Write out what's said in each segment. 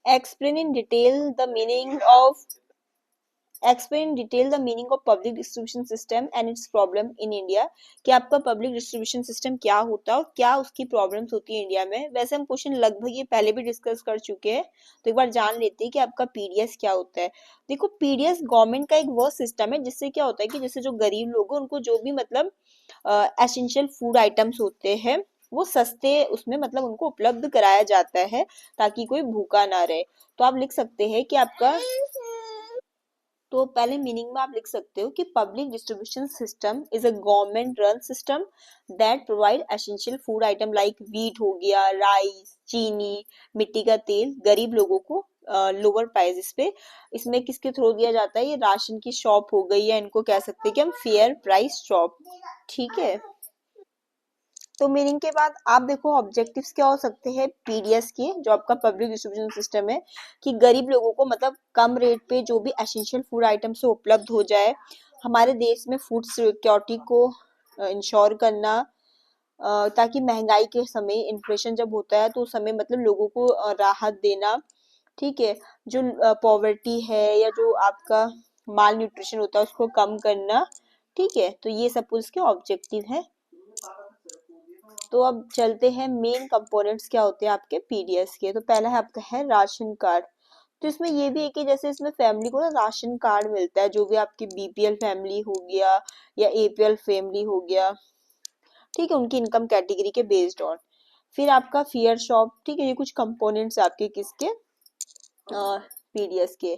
explain in detail the meaning of explain in detail the meaning of public distribution system and its problem in India। कि आपका public distribution system क्या होता है और क्या उसकी प्रॉब्लम्स होती है इंडिया में। वैसे हम क्वेश्चन लगभग ये पहले भी डिस्कस कर चुके हैं, तो एक बार जान लेते हैं कि आपका पीडीएस क्या होता है। देखो, पीडीएस गवर्नमेंट का एक वो सिस्टम है जिससे क्या होता है कि जैसे जो गरीब लोग हैं उनको जो भी मतलब एसेंशियल फूड आइटम्स होते हैं वो सस्ते उसमें मतलब उनको उपलब्ध कराया जाता है ताकि कोई भूखा ना रहे। तो आप लिख सकते हैं कि आपका, तो पहले मीनिंग में आप लिख सकते हो कि public distribution system is a government run system that provide essential food item like wheat हो गया, राइस, चीनी, मिट्टी का तेल गरीब लोगों को लोअर प्राइसेस पे। इसमें किसके थ्रू दिया जाता है? ये राशन की शॉप हो गई, या इनको कह सकते हैं कि हम फेयर प्राइस शॉप। ठीक है, तो मीनिंग के बाद आप देखो ऑब्जेक्टिव्स क्या हो सकते हैं पीडीएस के, जो आपका पब्लिक डिस्ट्रीब्यूशन सिस्टम है, कि गरीब लोगों को मतलब कम रेट पे जो भी एसेंशियल फूड आइटम से उपलब्ध हो जाए, हमारे देश में फूड सिक्योरिटी को इंश्योर करना, ताकि महंगाई के समय इन्फ्लेशन जब होता है तो उस समय मतलब लोगों को राहत देना। ठीक है, जो पॉवर्टी है या जो आपका माल न्यूट्रिशन होता है उसको कम करना। ठीक है, तो ये सब कुछ के ऑब्जेक्टिव है। तो अब चलते हैं मेन कंपोनेंट्स क्या होते हैं आपके पीडीएस के। तो पहला है आपका है राशन कार्ड। तो इसमें ये भी है कि जैसे इसमें फैमिली को ना राशन कार्ड मिलता है, जो भी आपकी बीपीएल फैमिली हो गया या एपीएल फैमिली हो गया, ठीक है, उनकी इनकम कैटेगरी के बेस्ड ऑन। फिर आपका फेयर शॉप, ठीक है, ये कुछ कंपोनेंट्स आपके किसके पीडीएस के।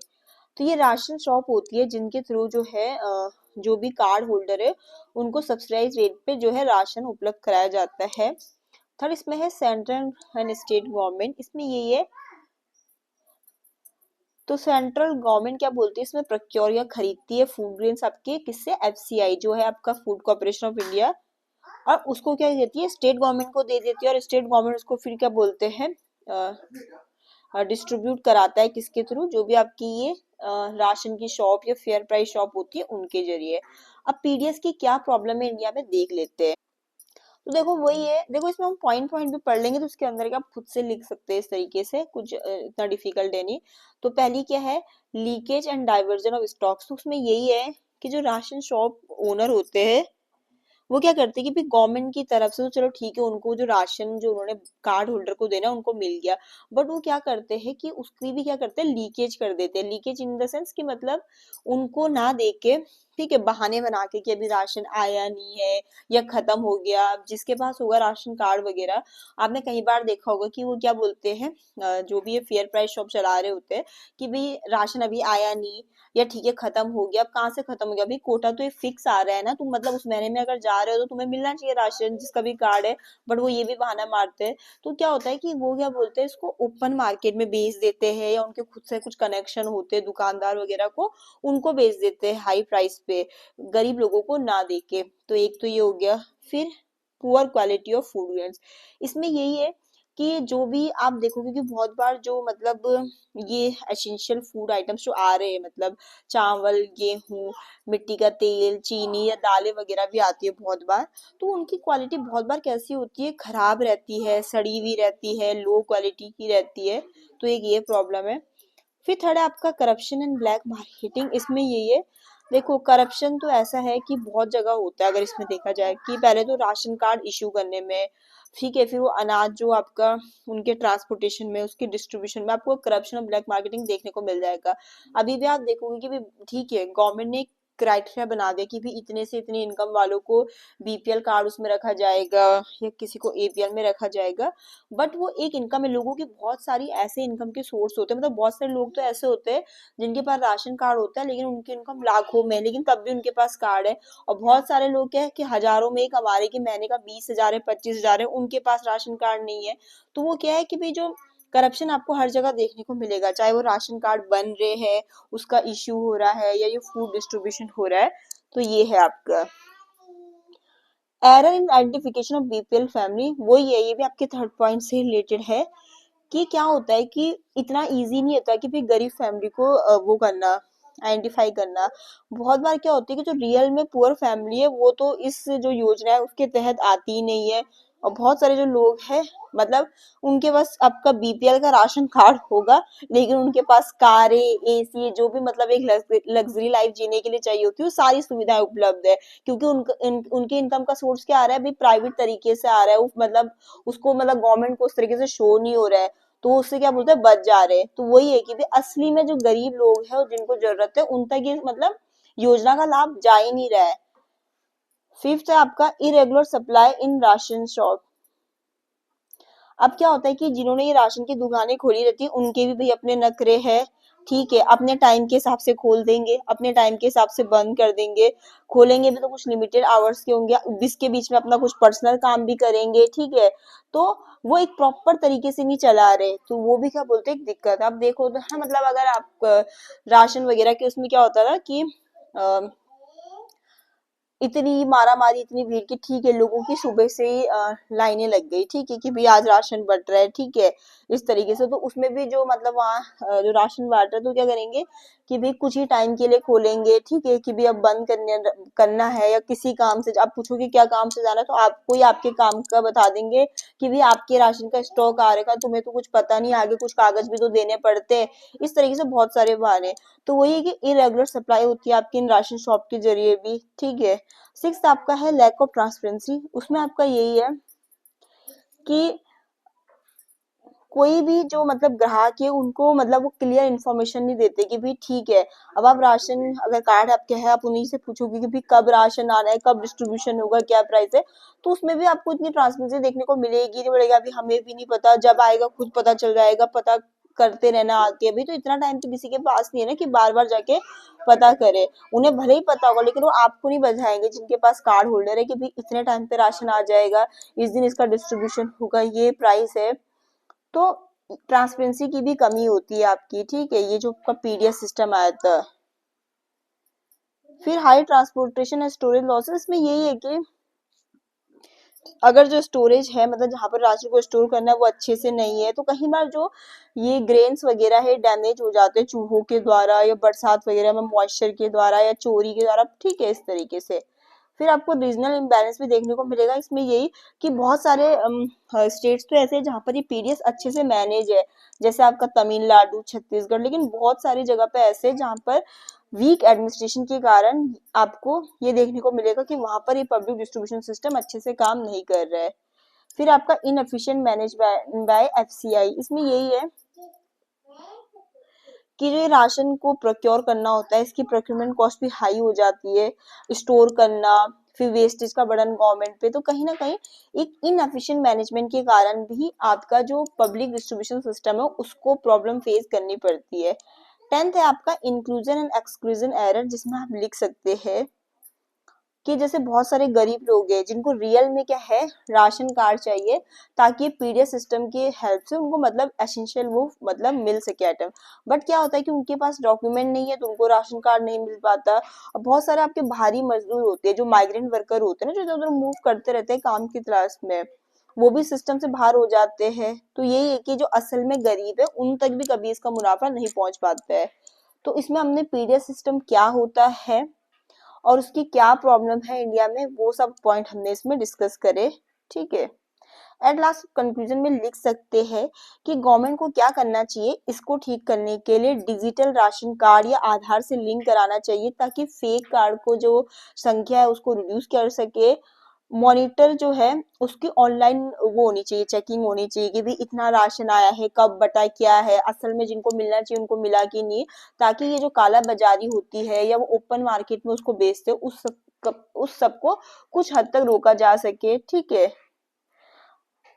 तो ये राशन शॉप होती है जिनके थ्रू जो है जो भी कार्ड होल्डर है उनको सब्सिडाइज रेट पे जो है राशन उपलब्ध कराया जाता है। थर्ड इसमें है सेंट्रल एंड स्टेट गवर्नमेंट। इसमें यही है, तो सेंट्रल गवर्नमेंट क्या बोलती है इसमें प्रोक्योर या खरीदती है फूड ग्रेन्स आपके किससे? एफसीआई जो है आपका फूड कॉर्पोरेशन ऑफ इंडिया, और उसको क्या देती है? स्टेट गवर्नमेंट को दे देती है, और स्टेट गवर्नमेंट उसको फिर क्या बोलते हैं? डिस्ट्रीब्यूट कराता है किसके थ्रू? जो भी आपकी ये राशन की शॉप या फेयर प्राइस शॉप होती है उनके जरिए। अब पीडीएस की क्या प्रॉब्लम है इंडिया में देख लेते हैं। तो देखो वही है, देखो इसमें हम पॉइंट पॉइंट भी पढ़ लेंगे तो उसके अंदर के आप खुद से लिख सकते हैं इस तरीके से, कुछ इतना डिफिकल्ट है नहीं। तो पहली क्या है? Leakage and diversion of stocks. तो उसमें यही है कि जो राशन शॉप ओनर होते हैं वो क्या करते हैं कि गवर्नमेंट की तरफ से तो चलो ठीक है, उनको जो राशन जो उन्होंने कार्ड होल्डर को देना उनको मिल गया, बट वो क्या करते हैं कि उसकी भी क्या करते हैं? लीकेज कर देते हैं। लीकेज इन द सेंस कि मतलब उनको ना दे के, ठीक है, बहाने बना के कि अभी राशन आया नहीं है या खत्म हो गया। जिसके पास होगा राशन कार्ड वगैरह, आपने कई बार देखा होगा कि वो क्या बोलते हैं, जो भी ये फेयर प्राइस शॉप चला रहे होते हैं, कि भाई राशन अभी आया नहीं, या ठीक है खत्म हो गया। अब कहाँ से खत्म हो गया? अभी कोटा तो ये फिक्स आ रहा है ना, तुम मतलब उस महीने में अगर जा रहे हो तो तुम्हें मिलना चाहिए राशन जिसका भी कार्ड है। बट वो ये भी बहाना मारते हैं। तो क्या होता है कि वो क्या बोलते हैं, इसको ओपन मार्केट में बेच देते हैं, या उनके खुद से कुछ कनेक्शन होते हैं दुकानदार वगैरह को, उनको बेच देते हैं हाई प्राइस पे, गरीब लोगों को ना देके। तो एक तो ये हो गया। फिर poor quality of food grains. इसमें यही है कि जो भी आप देखोगे कि बहुत बार जो मतलब ये एसेंशियल फूड आइटम्स जो आ रहे हैं, मतलब चावल, गेहूं, मिट्टी का तेल, चीनी या दालें वगैरह भी आती है बहुत बार, तो उनकी क्वालिटी बहुत बार कैसी होती है? खराब रहती है, सड़ी हुई रहती है, लो क्वालिटी की रहती है। तो एक ये प्रॉब्लम है। फिर थर्ड है आपका करप्शन एंड ब्लैक मार्केटिंग। इसमें यही है, देखो करप्शन तो ऐसा है कि बहुत जगह होता है। अगर इसमें देखा जाए कि पहले तो राशन कार्ड इशू करने में, ठीक है, फिर वो अनाज जो आपका उनके ट्रांसपोर्टेशन में, उसकी डिस्ट्रीब्यूशन में आपको करप्शन और ब्लैक मार्केटिंग देखने को मिल जाएगा। अभी भी आप देखोगे कि भी ठीक है, गवर्नमेंट ने क्राइटेरिया बना दिया कि भी इतने से इतनी इनकम वालों को बीपीएल कार्ड उसमें रखा जाएगा या किसी को एपीएल में रखा जाएगा। बट वो एक इनकम है, लोगों की बहुत सारी ऐसे इनकम के सोर्स होते हैं। मतलब बहुत सारे लोग तो ऐसे होते हैं जिनके पास राशन कार्ड होता है लेकिन उनकी इनकम लाखों में है, लेकिन तब भी उनके पास कार्ड है। और बहुत सारे लोग क्या है कि हजारों में ही कमा रहे, कि महीने का 20,000 है, 25,000 है, उनके पास राशन कार्ड नहीं है। तो वो क्या है कि भाई जो करप्शन आपको हर जगह देखने को मिलेगा, चाहे वो राशन कार्ड बन रहे हैं, उसका इश्यू हो रहा है, या ये फूड डिस्ट्रीब्यूशन हो रहा है। तो ये है आपका error in identification of BPL family. वो ये भी आपके थर्ड पॉइंट से रिलेटेड है कि क्या होता है कि इतना इजी नहीं होता कि फिर गरीब फैमिली को वो करना, आइडेंटिफाई करना। बहुत बार क्या होता है कि जो रियल में पुअर फैमिली है वो तो इस जो योजना है उसके तहत आती ही नहीं है। और बहुत सारे जो लोग हैं, मतलब उनके पास आपका बीपीएल का राशन कार्ड होगा, लेकिन उनके पास कारें, एसी, जो भी मतलब एक लग्जरी लाइफ जीने के लिए चाहिए होती है, वो सारी सुविधाएं उपलब्ध है, क्योंकि उनके इनकम का सोर्स क्या आ रहा है, अभी प्राइवेट तरीके से आ रहा है, मतलब उसको मतलब गवर्नमेंट को उस तरीके से शो नहीं हो रहा है, तो उससे क्या बोलते हैं, बच जा रहे हैं। तो वही है कि भी असली में जो गरीब लोग हैं और जिनको जरूरत है, उन तक ये मतलब योजना का लाभ जा ही नहीं रहा है। फिफ्थ है आपका irregular supply in ration shop. अब क्या होता है कि जिन्होंने ये राशन की दुकानें खोली रहती है, उनके भी भाई अपने नखरे हैं, ठीक है, अपने टाइम के हिसाब से खोल देंगे, अपने टाइम के हिसाब से बंद कर देंगे। खोलेंगे भी तो कुछ लिमिटेड आवर्स के होंगे, इसके बीच में अपना कुछ पर्सनल काम भी करेंगे, ठीक है। तो वो एक प्रॉपर तरीके से नहीं चला रहे, तो वो भी क्या बोलते हैं, एक दिक्कत। आप देखो तो हाँ, मतलब अगर आप राशन वगैरह के उसमें क्या होता था कि इतनी मारा मारी, इतनी भीड़ की, ठीक है, लोगों की सुबह से ही लाइनें लग गई, ठीक है, कि भाई आज राशन बंट रहा है, ठीक है, इस तरीके से। तो उसमें भी जो मतलब वहाँ जो राशन बांट रहे हैं, तो क्या करेंगे कि भाई कुछ ही टाइम के लिए खोलेंगे, ठीक है, कि भाई अब बंद करना है, या किसी काम से आप पूछोगे क्या काम से जाना है, तो आपको ही आपके काम का बता देंगे कि भाई आपके राशन का स्टॉक आ रखा, तुम्हें तो कुछ पता नहीं, आगे कुछ कागज भी तो देने पड़ते हैं। इस तरीके से बहुत सारे बहाने। तो वही है कि इरेगुलर सप्लाई होती है आपकी इन राशन शॉप के जरिए भी, ठीक है। सिक्स आपका है लैक ऑफ ट्रांसपेरेंसी। उसमें आपका यही है कि कोई भी जो मतलब ग्राहक है, उनको मतलब वो क्लियर इन्फॉर्मेशन नहीं देते कि भाई ठीक है, अब आप राशन अगर कार्ड आपके है, आप उन्हीं से पूछोगे कि भाई कब राशन आना है, कब डिस्ट्रीब्यूशन होगा, क्या प्राइस है, तो उसमें भी आपको इतनी ट्रांसपेरेंसी देखने को मिलेगी नहीं, मिलेगा अभी हमें भी नहीं पता, जब आएगा खुद पता चल जाएगा, पता करते रहना आके। अभी तो इतना टाइम तो किसी के पास नहीं है ना कि बार बार जाके पता करे। उन्हें भले ही पता होगा, लेकिन वो आपको नहीं बताएंगे जिनके पास कार्ड होल्डर है कि भाई इतने टाइम पे राशन आ जाएगा, इस दिन इसका डिस्ट्रीब्यूशन होगा, ये प्राइस है। तो ट्रांसपेरेंसी की भी कमी होती है आपकी, ठीक है, ये जो आपका पीडीएस सिस्टम आया था। फिर high transportation and storage losses, इसमें यही है कि अगर जो स्टोरेज है, मतलब जहाँ पर राशन को स्टोर करना है, वो अच्छे से नहीं है, तो कहीं बार जो ये ग्रेन्स वगैरह है डैमेज हो जाते हैं चूहों के द्वारा, या बरसात वगैरह में मॉइस्चर के द्वारा, या चोरी के द्वारा, ठीक है, इस तरीके से। फिर आपको रीजनल इम्बैलेंस भी देखने को मिलेगा इसमें, यही कि बहुत सारे स्टेट्स तो ऐसे हैं जहाँ पर ये पीडीएस अच्छे से मैनेज है, जैसे आपका तमिलनाडु, छत्तीसगढ़, लेकिन बहुत सारी जगह पे ऐसे हैं जहाँ पर वीक एडमिनिस्ट्रेशन के कारण आपको ये देखने को मिलेगा कि वहां पर ये पब्लिक डिस्ट्रीब्यूशन सिस्टम अच्छे से काम नहीं कर रहा है। फिर आपका इनएफिशिएंट मैनेज बाय एफसीआई, इसमें यही है कि जो ये राशन को प्रोक्योर करना होता है, इसकी प्रोक्योरमेंट कॉस्ट भी हाई हो जाती है, स्टोर करना, फिर वेस्टेज का बर्डन गवर्नमेंट पे, तो कहीं ना कहीं एक इनएफिशिएंट मैनेजमेंट के कारण भी आपका जो पब्लिक डिस्ट्रीब्यूशन सिस्टम है, उसको प्रॉब्लम फेस करनी पड़ती है। 10th है आपका इंक्लूजन एंड एक्सक्लूजन एरर, जिसमें आप लिख सकते हैं कि जैसे बहुत सारे गरीब लोग हैं जिनको रियल में क्या है, राशन कार्ड चाहिए, ताकि पीडीएस सिस्टम की हेल्प से उनको मतलब एसेंशियल वो मतलब मिल सके आइटम। बट क्या होता है कि उनके पास डॉक्यूमेंट नहीं है, तो उनको राशन कार्ड नहीं मिल पाता। और बहुत सारे आपके भारी मजदूर होते हैं, जो माइग्रेंट वर्कर होते हैं ना, जो इधर उधर मूव करते रहते हैं काम की तलाश में, वो भी सिस्टम से बाहर हो जाते हैं। तो यही है कि जो असल में गरीब है, उन तक भी कभी इसका मुनाफा नहीं पहुंच पाता है। तो इसमें हमने पीडीएस सिस्टम क्या होता है और उसकी क्या प्रॉब्लम है इंडिया में, वो सब पॉइंट हमने इसमें डिस्कस करे, ठीक है। एट लास्ट कंक्लूजन में लिख सकते हैं कि गवर्नमेंट को क्या करना चाहिए इसको ठीक करने के लिए, डिजिटल राशन कार्ड या आधार से लिंक कराना चाहिए, ताकि फेक कार्ड को जो संख्या है उसको रिड्यूस कर सके। मॉनिटर जो है उसकी ऑनलाइन वो होनी चाहिए, चेकिंग होनी चाहिए कि भाई इतना राशन आया है, कब बटा, क्या है असल में, जिनको मिलना चाहिए उनको मिला कि नहीं, ताकि ये जो काला बाजारी होती है या वो ओपन मार्केट में उसको बेचते हैं, उस सबको कुछ हद तक रोका जा सके, ठीक है।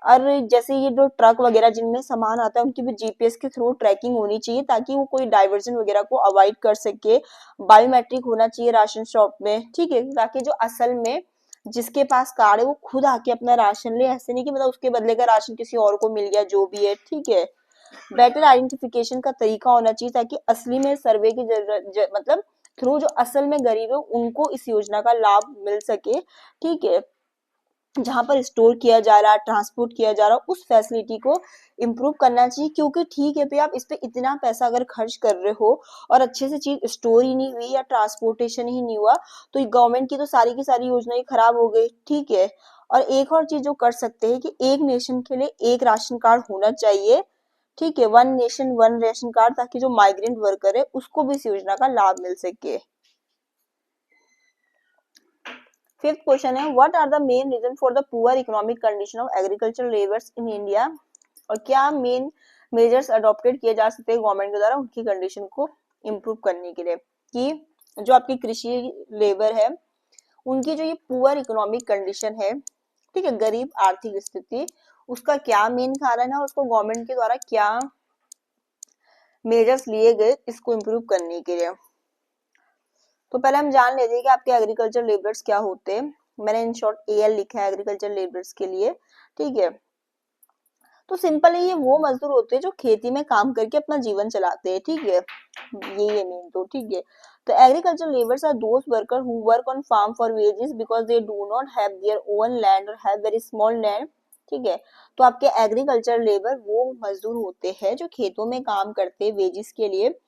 और जैसे ये जो ट्रक वगैरह जिनमें सामान आता है, उनकी भी जीपीएस के थ्रू ट्रैकिंग होनी चाहिए, ताकि वो कोई डाइवर्जन वगैरह को अवॉइड कर सके। बायोमेट्रिक होना चाहिए राशन शॉप में, ठीक है, ताकि जो असल में जिसके पास कार्ड है वो खुद आके अपना राशन ले, ऐसे नहीं कि मतलब उसके बदले का राशन किसी और को मिल गया, जो भी है, ठीक है। बेटर आइडेंटिफिकेशन का तरीका होना चाहिए, ताकि असली में सर्वे की जरूरत मतलब थ्रू जो असल में गरीब है उनको इस योजना का लाभ मिल सके, ठीक है। जहां पर स्टोर किया जा रहा है, ट्रांसपोर्ट किया जा रहा है, उस फैसिलिटी को इम्प्रूव करना चाहिए, क्योंकि ठीक है भाई, आप इस पे इतना पैसा अगर खर्च कर रहे हो और अच्छे से चीज स्टोर ही नहीं हुई या ट्रांसपोर्टेशन ही नहीं हुआ, तो गवर्नमेंट की तो सारी की सारी योजना ही खराब हो गई, ठीक है। और एक और चीज जो कर सकते हैं कि एक नेशन के लिए एक राशन कार्ड होना चाहिए, ठीक है, one nation one ration card, ताकि जो माइग्रेंट वर्कर है उसको भी इस योजना का लाभ मिल सके। फिफ्थ क्वेश्चन है, what are the main reason for the poor economic condition of agriculture labours in India, और क्या मेन मेजर्स अडॉप्टेड किए जा सकते हैं गवर्नमेंट के द्वारा उनकी कंडीशन को इम्प्रूव करने के लिए, कि जो आपकी कृषि लेबर है उनकी जो ये पुअर इकोनॉमिक कंडीशन है, ठीक है, गरीब आर्थिक स्थिति, उसका क्या मेन कारण है और उसको गवर्नमेंट के द्वारा क्या मेजर्स लिए गए इसको इम्प्रूव करने के लिए। तो पहले हम जान लेते हैं कि आपके एग्रीकल्चर लेबर्स क्या होते हैं। मैंने इन शॉर्ट एएल लिखा है एग्रीकल्चर लेबर्स के लिए, ठीक है। तो सिंपल है, ये वो मजदूर होते हैं जो खेती में काम करके अपना जीवन चलाते हैं, ठीक है, यही है मेन, तो ठीक है। तो agriculture labours are those worker who work on farm for wages because they do not have their own land और हैव वेरी स्मॉल लैंड, ठीक है। तो आपके एग्रीकल्चर लेबर वो मजदूर होते हैं जो खेतों में काम करते हैं वेजिस के लिए,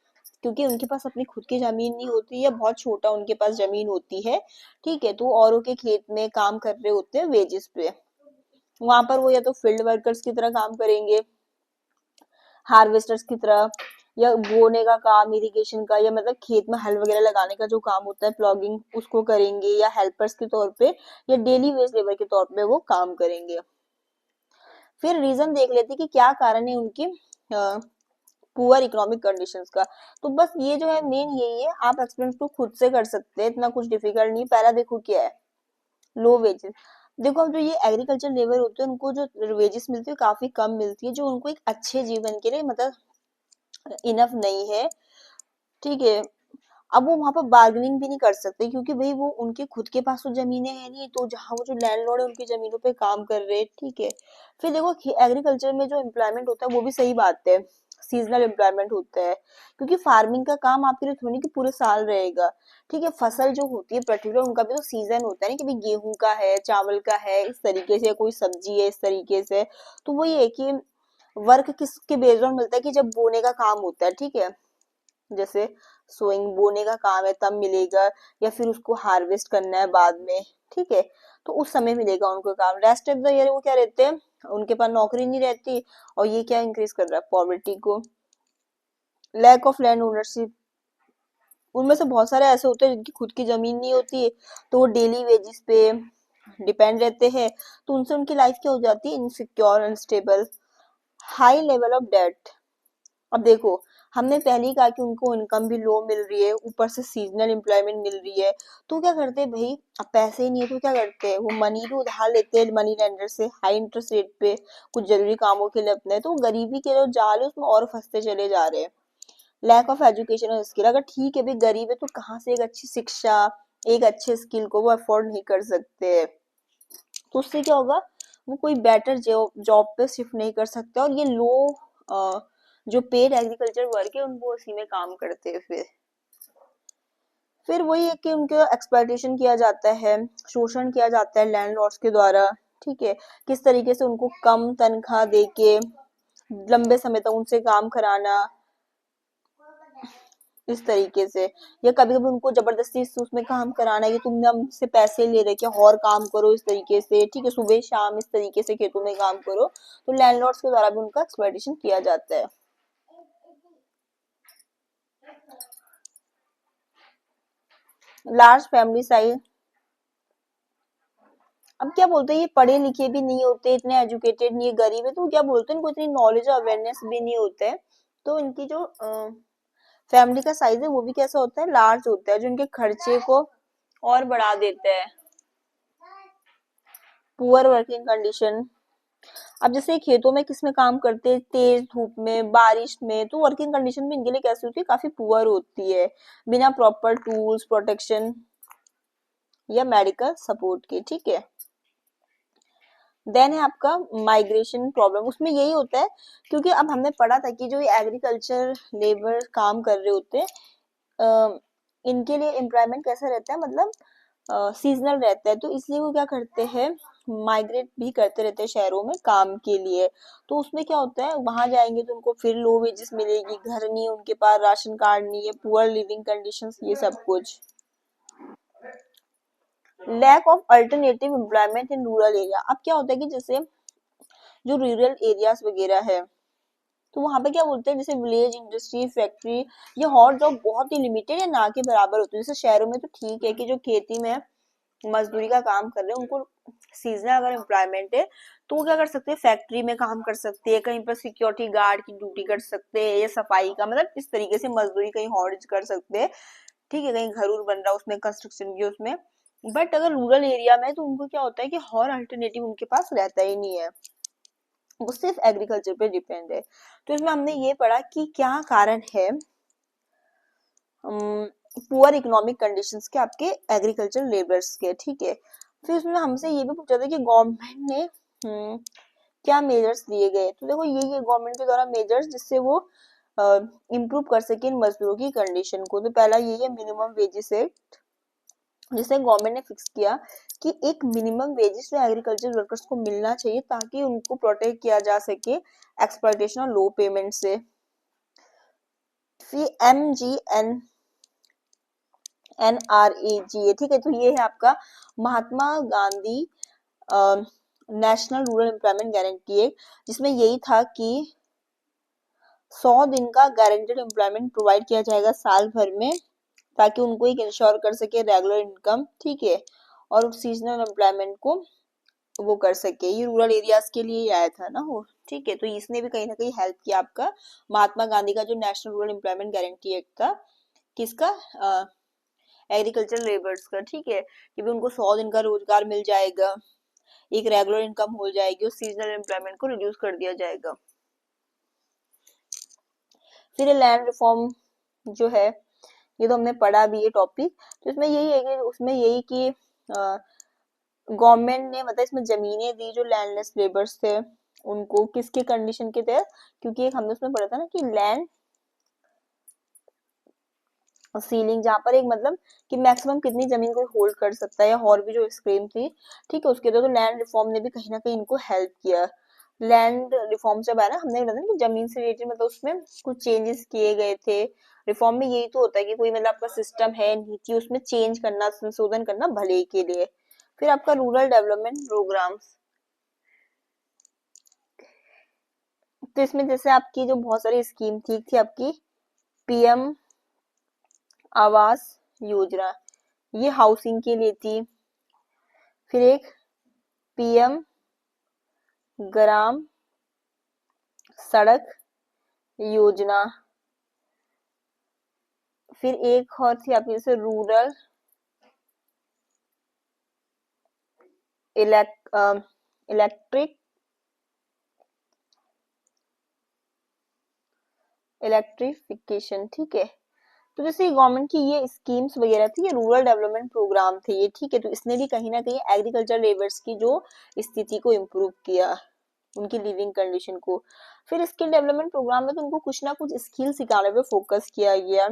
क्योंकि उनके पास अपनी खुद की जमीन नहीं होती है, बहुत छोटा उनके पास जमीन होती है, ठीक है। तो औरों के खेत में काम कर रहे होते हैं वेजिस पे, वहां पर वो या तो फील्ड वर्कर्स की तरह काम करेंगे, हार्वेस्टर्स की तरह, या बोने का काम, इरिगेशन का, या मतलब खेत में हल वगैरह लगाने का जो काम होता है प्लॉगिंग उसको करेंगे, या हेल्पर्स के तौर पे या डेली वेज लेबर के तौर पे वो काम करेंगे। फिर रीजन देख लेते कि क्या कारण है उनकी पुअर इकोनॉमिक कंडीशंस का। तो बस ये जो है मेन यही है, आप एक्सपीरियंस को खुद से कर सकते हैं, इतना कुछ डिफिकल्ट नहीं। पहला देखो क्या है, लो वेजेस। देखो अब जो ये एग्रीकल्चर लेबर होते हैं उनको जो वेजेस मिलती है काफी कम मिलती है, जो उनको एक अच्छे जीवन के लिए मतलब इनफ नहीं है, ठीक है। अब वो वहां पर बार्गेनिंग भी नहीं कर सकते क्योंकि भाई वो उनके खुद के पास तो जमीनें है नहीं, तो जहाँ वो जो लैंडलॉर्ड है उनकी जमीनों पे काम कर रहे हैं, ठीक है। फिर देखो एग्रीकल्चर में जो एम्प्लॉयमेंट होता है वो भी सही बात है, सीजनल एम्प्लॉयमेंट होता है, क्योंकि फार्मिंग का काम आपके लिए थोड़ी कि पूरे साल रहेगा, ठीक है। फसल जो होती है पर्टिकुलर उनका भी तो सीजन होता है ना, कि भाई गेहूं का है, चावल का है, इस तरीके से, कोई सब्जी है इस तरीके से। तो वो ये है कि वर्क किसके बेस्ड ऑन मिलता है कि जब बोने का काम होता है, ठीक है, जैसे सोइंग बोने का काम है तब मिलेगा, या फिर उसको हार्वेस्ट करना है बाद में, ठीक है, तो उस समय मिलेगा उनको काम। रेस्ट ऑफ द ईयर वो क्या रहते हैं, उनके पास नौकरी नहीं रहती, और ये क्या इंक्रीज कर रहा है पॉवर्टी को, लैक ऑफ लैंड ओनरशिप। उनमें से बहुत सारे ऐसे होते हैं जिनकी खुद की जमीन नहीं होती है, तो वो डेली वेजेस पे डिपेंड रहते हैं, तो उनसे उनकी लाइफ क्या हो जाती है, insecure, unstable, high level of debt. अब देखो हमने पहले ही कहा कि उनको इनकम भी लो मिल रही है, ऊपर से सीजनल एम्प्लॉयमेंट मिल रही है, तो क्या करते हैं भाई, अब पैसे ही नहीं है तो क्या करते हैं, वो मनी भी उधार लेते हैं मनी लेंडर से हाई इंटरेस्ट रेट पे, कुछ जरूरी कामों के लिए अपने, तो गरीबी के जो जाल है उसमें और फंसते चले जा रहे हैं। लैक ऑफ एजुकेशन और स्किल, अगर ठीक है भाई गरीब है तो कहाँ से एक अच्छी शिक्षा, एक अच्छे स्किल को वो अफोर्ड नहीं कर सकते, तो उससे क्या होगा, वो कोई बेटर जॉब पे शिफ्ट नहीं कर सकते, और ये लो जो पेड एग्रीकल्चर वर्क है उनको उसी में काम करते हैं। फिर वही है कि उनके एक्सप्लॉयटेशन किया जाता है, शोषण किया जाता है लैंडलॉर्ड्स के द्वारा, ठीक है, किस तरीके से उनको कम तनख्वाह देके लंबे समय तक उनसे काम कराना, इस तरीके से, या कभी कभी उनको जबरदस्ती उसमें काम कराना कि तुमने हमसे पैसे ले रखे और काम करो इस तरीके से, ठीक है, सुबह शाम इस तरीके से खेतों में काम करो, तो लैंडलॉर्ड्स के द्वारा भी उनका एक्सप्लॉयटेशन किया जाता है। लार्ज फैमिली साइज, अब क्या बोलते हैं, ये पढ़े लिखे भी नहीं होते, इतने एजुकेटेड नहीं है, गरीब है, तो क्या बोलते हैं, इनको इतनी नॉलेज और अवेयरनेस भी नहीं होता है, तो इनकी जो फैमिली का साइज है वो भी कैसा होता है, लार्ज होता है, जो इनके खर्चे को और बढ़ा देता है। पुअर वर्किंग कंडीशन, अब जैसे खेतों में किसमें काम करते हैं, तेज धूप में, बारिश में, तो वर्किंग कंडीशन भी इनके लिए कैसी होती है, काफी पुअर होती है, बिना प्रॉपर टूल्स, प्रोटेक्शन या मेडिकल सपोर्ट के, ठीक है। देन है आपका माइग्रेशन प्रॉब्लम, उसमें यही होता है, क्योंकि अब हमने पढ़ा था कि जो ये एग्रीकल्चर लेबर काम कर रहे होते हैं, इनके लिए एम्प्लॉयमेंट कैसा रहता है, मतलब सीजनल रहता है, तो इसलिए वो क्या करते हैं, माइग्रेट भी करते रहते हैं शहरों में काम के लिए। तो उसमें क्या होता है, वहां जाएंगे तो उनको फिर लो वेजेस मिलेगी, घर नहीं है उनके पास, राशन कार्ड नहीं है, पुअर लिविंग कंडीशंस, ये सब कुछ। Lack of alternative employment in rural area. अब क्या होता है कि जैसे जो रूरल एरियाज वगैरह है, तो वहां पे क्या बोलते हैं, जैसे विलेज इंडस्ट्री फैक्ट्री, ये हॉट जॉब बहुत ही लिमिटेड या ना के बराबर होती है। जैसे शहरों में तो ठीक है कि जो खेती में मजदूरी का काम कर रहे हैं उनको सीजनल अगर एम्प्लॉयमेंट है तो वो क्या कर सकते हैं, फैक्ट्री में काम कर सकते हैं, कहीं पर सिक्योरिटी गार्ड की ड्यूटी कर सकते हैं, या सफाई का, मतलब इस तरीके से मजदूरी कहीं और कर सकते हैं। ठीक है, कहीं घर बन रहा है उसमें, कंस्ट्रक्शन की उसमें। बट अगर रूरल एरिया में तो उनको क्या होता है कि और अल्टरनेटिव उनके पास रहता ही नहीं है, वो सिर्फ एग्रीकल्चर पे डिपेंड है। तो इसमें हमने ये पढ़ा कि क्या कारण है पुअर इकोनॉमिक कंडीशंस के आपके एग्रीकल्चर लेबर्स के। ठीक है, फिर उसमें हमसे ये भी पूछा था कि गवर्नमेंट ने क्या मेजर्स दिए गए। तो देखो ये गवर्नमेंट के द्वारा मेजर्स जिससे वो इम्प्रूव कर सके इन मजदूरों की कंडीशन को। तो पहला ये है मिनिमम वेजेस एक्ट, जिसे गवर्नमेंट ने फिक्स किया कि एक मिनिमम वेजेस जो एग्रीकल्चर वर्कर्स को मिलना चाहिए ताकि उनको प्रोटेक्ट किया जा सके एक्सप्लॉयटेशन और लो पेमेंट से। फिर NRAGA, ठीक है, तो ये है आपका Mahatma Gandhi National Rural Employment Guarantee Act, जिसमें यही था कि 100 दिन का गारंटेड एम्प्लॉयमेंट प्रोवाइड किया जाएगा साल भर में, ताकि उनको एक इंश्योर कर सके रेगुलर इनकम। ठीक है, और सीजनल एम्प्लॉयमेंट को वो कर सके। ये रूरल एरियाज के लिए आया था ना वो। ठीक है, तो इसने भी कहीं ना कहीं हेल्प किया आपका महात्मा गांधी का जो national Rural Employment Guarantee act था, किसका, एग्रीकल्चर लेबर्स का। ठीक है, कि भी उनको 100 दिन का रोजगार मिल जाएगा, एक रेगुलर इनकम हो जाएगी और सीजनल एम्प्लॉयमेंट को रिड्यूस कर दिया जाएगा। फिर लैंड रिफॉर्म जो है, ये तो हमने पढ़ा भी ये टॉपिक। तो इसमें यही है कि उसमें यही कि गवर्नमेंट ने मतलब इसमें जमीनें दी जो लैंडलेस लेबर्स थे उनको, किसके कंडीशन के तहत, क्योंकि एक हमने उसमें पढ़ा था ना कि लैंड सीलिंग, जहाँ पर एक मतलब कि मैक्सिमम कितनी जमीन कोई होल्ड कर सकता है, या और भी जो स्कीम थी। ठीक है, उसके तो लैंड रिफॉर्म ने भी कहीं ना कहीं इनको हेल्प किया। लैंड रिफॉर्म जब आया ना, हमने बताया ना कि जमीन से रिलेटेड मतलब उसमें कुछ चेंजेस किए गए थे। रिफॉर्म में यही तो होता है कि कोई मतलब आपका सिस्टम है नीति, उसमें चेंज करना, संशोधन करना भले के लिए। फिर आपका रूरल डेवलपमेंट प्रोग्राम्स, तो इसमें जैसे आपकी जो बहुत सारी स्कीम थी आपकी PM आवास योजना, ये हाउसिंग के लिए थी। फिर एक PM ग्राम सड़क योजना, फिर एक और थी आपकी जैसे रूरल इलेक्ट्रिक इलेक्ट्रिफिकेशन। ठीक है, तो जैसे गवर्नमेंट की ये स्कीम्स वगैरह थी, ये रूरल डेवलपमेंट प्रोग्राम थे ये। ठीक है, तो इसने भी कहीं ना कहीं एग्रीकल्चर लेबर्स की जो स्थिति को इम्प्रूव किया, उनकी लिविंग कंडीशन को। फिर स्किल डेवलपमेंट प्रोग्राम में तो उनको कुछ ना कुछ स्किल सिखाने पे फोकस किया गया।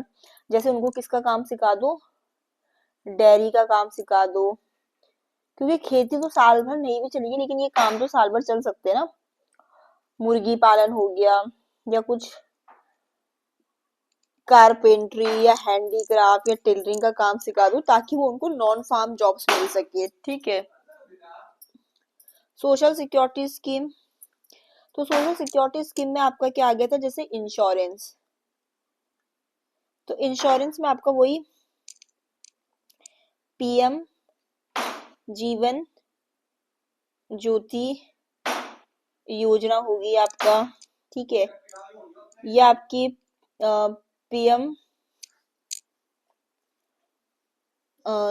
जैसे उनको किसका काम सिखा दो, डेयरी का काम सिखा दो, क्योंकि खेती तो साल भर नहीं भी चलेगी लेकिन ये काम तो साल भर चल सकते हैं ना। मुर्गी पालन हो गया, या कुछ कारपेंट्री या हैंडीक्राफ्ट या टेलरिंग का काम सिखा दो, ताकि वो उनको नॉन फार्म जॉब्स मिल सके। ठीक है, सोशल सिक्योरिटी स्कीम, तो सोशल सिक्योरिटी स्कीम में आपका क्या आ गया था, जैसे इंश्योरेंस। तो इंश्योरेंस में आपका वही PM जीवन ज्योति योजना होगी आपका। ठीक है, ये आपकी PM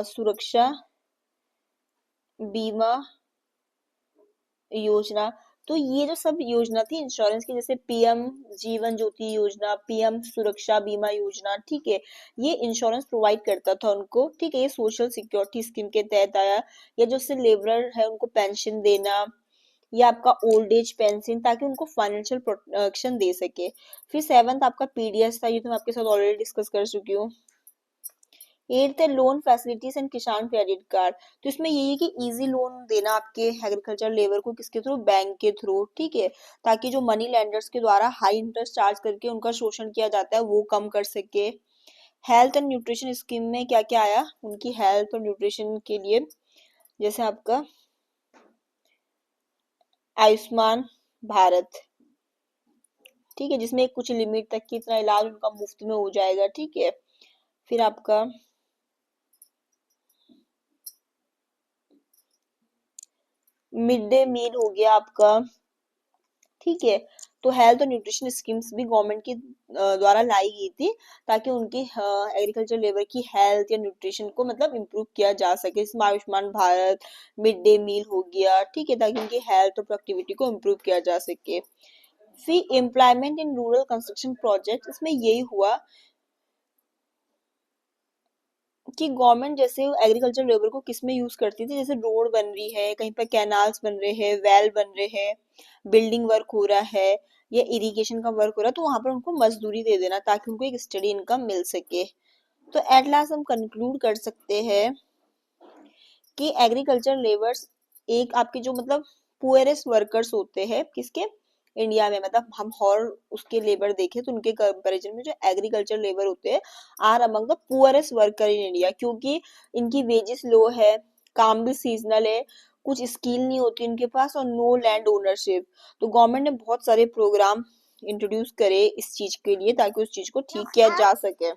सुरक्षा बीमा योजना। तो ये जो सब योजना थी इंश्योरेंस की, जैसे PM जीवन ज्योति योजना, PM सुरक्षा बीमा योजना। ठीक है, ये इंश्योरेंस प्रोवाइड करता था उनको। ठीक है, ये सोशल सिक्योरिटी स्कीम के तहत आया। या जो से लेबरर है उनको पेंशन देना, या आपका ओल्ड एज पेंशन, ताकि उनको फाइनेंशियल प्रोटेक्शन दे सके। फिर 7th आपका PDS था, ये तो मैं आपके साथ ऑलरेडी डिस्कस कर चुकी हूँ। 8th है लोन फैसिलिटीज एंड किसान क्रेडिट कार्ड। तो इसमें यही है कि इजी लोन देना आपके एग्रीकल्चर लेबर को, किसके थ्रू, बैंक के थ्रू। ठीक है, ताकि जो मनी लेंडर्स के द्वारा हाई इंटरेस्ट चार्ज करके उनका शोषण किया जाता है वो कम कर सके। हेल्थ एंड न्यूट्रिशन स्कीम में क्या क्या आया, उनकी हेल्थ और न्यूट्रिशन के लिए जैसे आपका आयुष्मान भारत, ठीक है, जिसमें कुछ लिमिट तक की इतना इलाज उनका मुफ्त में हो जाएगा, ठीक है। फिर आपका मिड डे मील हो गया आपका, ठीक है। तो हेल्थ और न्यूट्रिशन स्कीम्स भी गवर्नमेंट की द्वारा लाई गई थी, ताकि उनकी एग्रीकल्चर लेबर की हेल्थ या न्यूट्रिशन को मतलब इम्प्रूव किया जा सके। इसमें Ayushman Bharat, mid day meal हो गया, ठीक है, ताकि उनकी हेल्थ और प्रोडक्टिविटी को इम्प्रूव किया जा सके। फिर employment in rural construction project, इसमें यही हुआ कि गवर्नमेंट जैसे एग्रीकल्चर लेबर को किस में यूज करती थी, जैसे रोड बन रही है, कहीं पर कैनाल्स बन रहे हैं, वेल बन रहे हैं, बिल्डिंग वर्क हो रहा है या इरिगेशन का वर्क हो रहा है, तो वहां पर उनको मजदूरी दे देना ताकि उनको एक स्टडी इनकम मिल सके। तो एट लास्ट हम कंक्लूड कर सकते हैं कि एग्रीकल्चर लेबर्स एक आपके जो मतलब पुअरेस्ट वर्कर्स होते हैं किसके, इंडिया में, मतलब हम और उसके लेबर देखें तो उनके कंपैरिजन में जो एग्रीकल्चर लेबर होते हैं are among the poorest worker in India, क्योंकि इनकी वेजेस लो है, काम भी सीजनल है, कुछ स्किल नहीं होती इनके पास और नो लैंड ओनरशिप। तो गवर्नमेंट ने बहुत सारे प्रोग्राम इंट्रोड्यूस करे इस चीज के लिए ताकि उस चीज को ठीक किया जा सके।